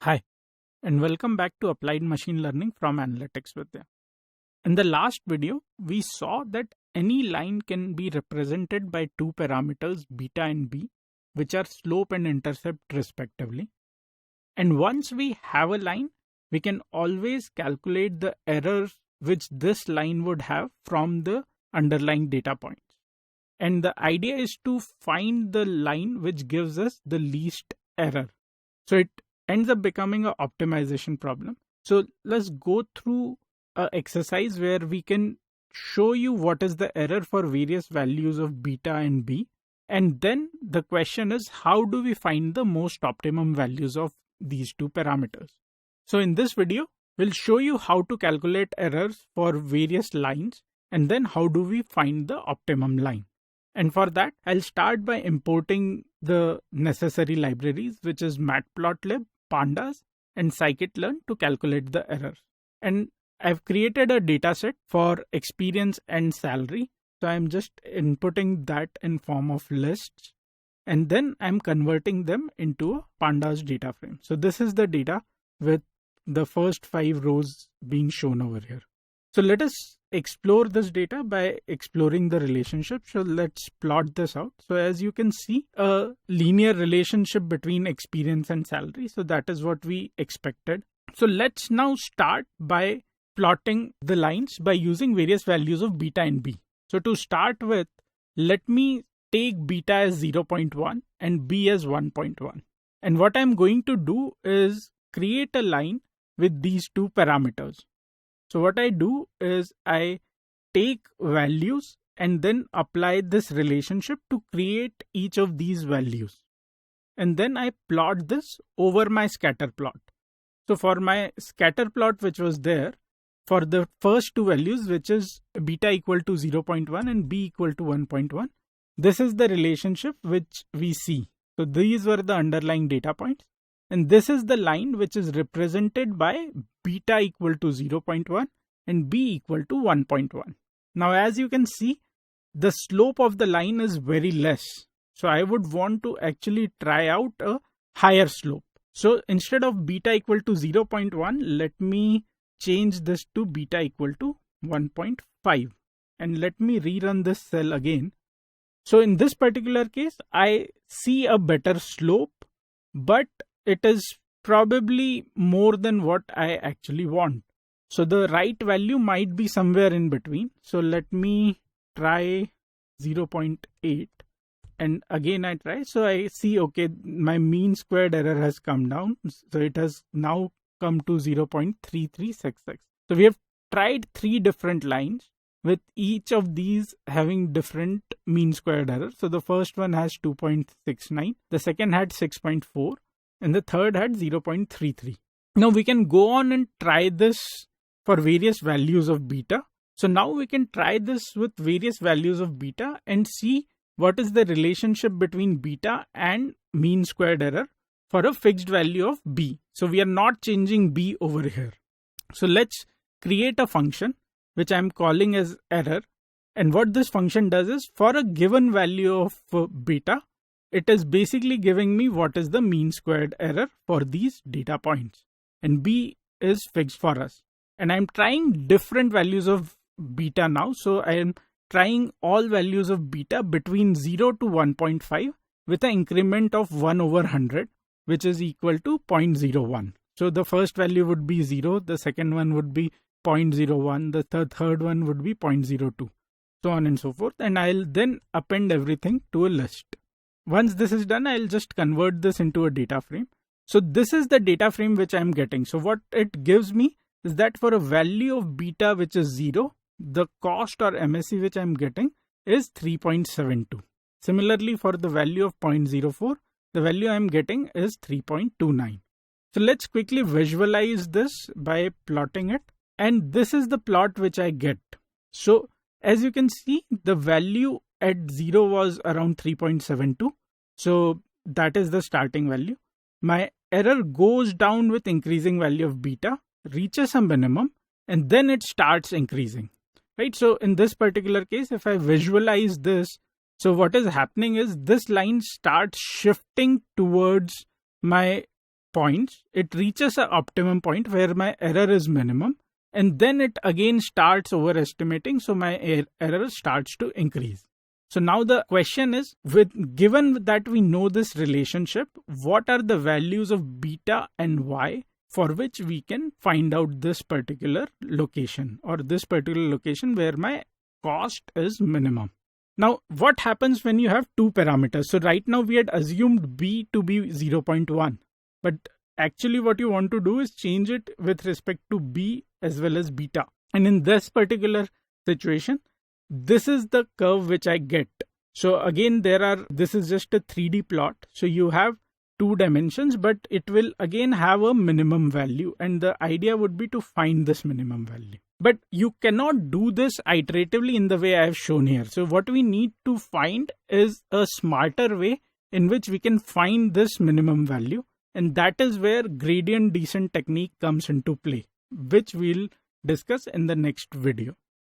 Hi, and welcome back to Applied Machine Learning from Analytics Vidya. In the last video, we saw that any line can be represented by two parameters beta and b, which are slope and intercept respectively. And once we have a line, we can always calculate the errors which this line would have from the underlying data points. And the idea is to find the line which gives us the least error. So it ends up becoming an optimization problem. So let's go through an exercise where we can show you what is the error for various values of beta and b. And then the question is, how do we find the most optimum values of these two parameters? So in this video, we'll show you how to calculate errors for various lines, and then how do we find the optimum line. And for that, I'll start by importing the necessary libraries, which is matplotlib, pandas, and scikit-learn to calculate the errors. And I've created a dataset for experience and salary. So I'm just inputting that in form of lists. And then I'm converting them into a pandas data frame. So this is the data with the first 5 rows being shown over here. So let us explore this data by exploring the relationship. So let's plot this out. So as you can see, a linear relationship between experience and salary. So that is what we expected. So let's now start by plotting the lines by using various values of beta and b. So to start with, let me take beta as 0.1 and b as 1.1. And what I'm going to do is create a line with these two parameters. So what I do is I take values and then apply this relationship to create each of these values. And then I plot this over my scatter plot. So for my scatter plot, which was there, for the first two values, which is beta equal to 0.1 and b equal to 1.1, this is the relationship which we see. So these were the underlying data points. And this is the line which is represented by beta equal to 0.1 and b equal to 1.1. Now, as you can see, the slope of the line is very less. So I would want to actually try out a higher slope. So instead of beta equal to 0.1, let me change this to beta equal to 1.5. And let me rerun this cell again. So in this particular case, I see a better slope, but it is probably more than what I actually want. So the right value might be somewhere in between. So let me try 0.8 and again I try. So I see, okay, my mean squared error has come down. So it has now come to 0.3366. So we have tried 3 different lines with each of these having different mean squared error. So the first one has 2.69, the second had 6.4. and the third had 0.33. Now we can go on and try this for various values of beta. So now we can try this with various values of beta and see what is the relationship between beta and mean squared error for a fixed value of b. So we are not changing b over here. So let's create a function which I'm calling as error. And what this function does is, for a given value of beta, it is basically giving me what is the mean squared error for these data points. And b is fixed for us. And I'm trying different values of beta now. So I am trying all values of beta between 0 to 1.5 with an increment of 1 over 100, which is equal to 0.01. So the first value would be 0, the second one would be 0.01, the third one would be 0.02, so on and so forth. And I'll then append everything to a list. Once this is done, I'll just convert this into a data frame. So this is the data frame which I'm getting. So what it gives me is that for a value of beta which is 0, the cost or MSE which I'm getting is 3.72. Similarly, for the value of 0.04, the value I'm getting is 3.29. So let's quickly visualize this by plotting it. And this is the plot which I get. So as you can see, the value at 0 was around 3.72. So that is the starting value. My error goes down with increasing value of beta, reaches a minimum, and then it starts increasing. Right? So in this particular case, if I visualize this, so what is happening is this line starts shifting towards my points, it reaches an optimum point where my error is minimum, and then it again starts overestimating, so my error starts to increase. So now the question is, given that we know this relationship, what are the values of beta and y for which we can find out this particular location, or this particular location where my cost is minimum? Now, what happens when you have two parameters? So right now we had assumed b to be 0.1, but actually what you want to do is change it with respect to b as well as beta. And in this particular situation, this is the curve which I get. So again, this is just a 3D plot. So you have 2 dimensions, but it will again have a minimum value. And the idea would be to find this minimum value. But you cannot do this iteratively in the way I have shown here. So what we need to find is a smarter way in which we can find this minimum value. And that is where gradient descent technique comes into play, which we'll discuss in the next video.